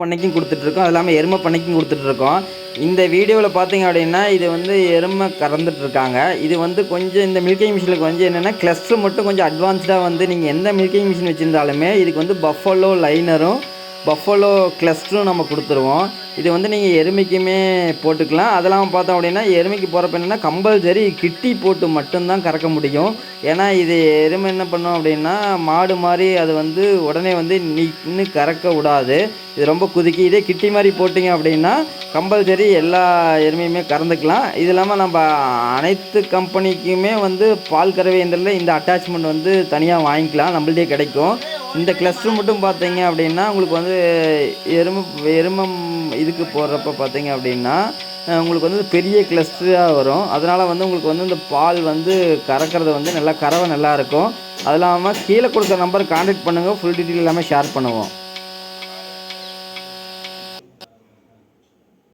பண்ணைக்கும் கொடுத்துட்ருக்கோம். அது இல்லாமல் எருமை பண்ணைக்கும் கொடுத்துட்ருக்கோம். இந்த வீடியோவில் பார்த்தீங்க அப்படின்னா இது வந்து எருமை கறந்துட்டுருக்காங்க. இது வந்து கொஞ்சம் இந்த மில்கிங் மிஷினுக்கு வந்து என்னென்னா கிளஸ்டர் மட்டும் கொஞ்சம் அட்வான்ஸ்டாக வந்து நீங்கள் எந்த மில்கிங் மிஷின் வச்சுருந்தாலுமே இதுக்கு வந்து பஃபலோ லைனரும் பஃபலோ கிளஸ்டரும் நம்ம கொடுத்துருவோம். இது வந்து நீங்கள் எருமைக்குமே போட்டுக்கலாம். அதெல்லாம் பார்த்தோம் அப்படின்னா எருமைக்கு போகிறப்ப என்னென்னா கம்பல்சரி கிட்டி போட்டு மட்டும்தான் கறக்க முடியும். ஏன்னா இது எருமை என்ன பண்ணும் அப்படின்னா மாடு மாதிரி அது வந்து உடனே வந்து நின்று கறக்க விடாது. இது ரொம்ப குதுக்கி. இதே கிட்டி மாதிரி போட்டிங்க அப்படின்னா கம்பல்சரி எல்லா எருமையுமே கறந்துக்கலாம். இது இல்லாமல் நம்ம அனைத்து கம்பெனிக்குமே வந்து பால் கறவை இயந்திரத்தில் இந்த அட்டாச்மெண்ட் வந்து தனியாக வாங்கிக்கலாம், நம்மள்டே கிடைக்கும். இந்த கிளஸ்டர் மட்டும் பார்த்தீங்க அப்படின்னா உங்களுக்கு வந்து எருமை இதுக்கு போடுறப்ப பார்த்தீங்க அப்படின்னா உங்களுக்கு வந்து பெரிய கிளஸ்டராக வரும். அதனால் வந்து உங்களுக்கு வந்து இந்த பால் வந்து கறக்கிறது வந்து நல்லா கறவை நல்லாயிருக்கும். அது இல்லாமல் கீழே கொடுக்குற நம்பர் கான்டாக்ட் பண்ணுங்கள், ஃபுல் டீட்டெயில் எல்லாமே ஷேர் பண்ணுவோம்.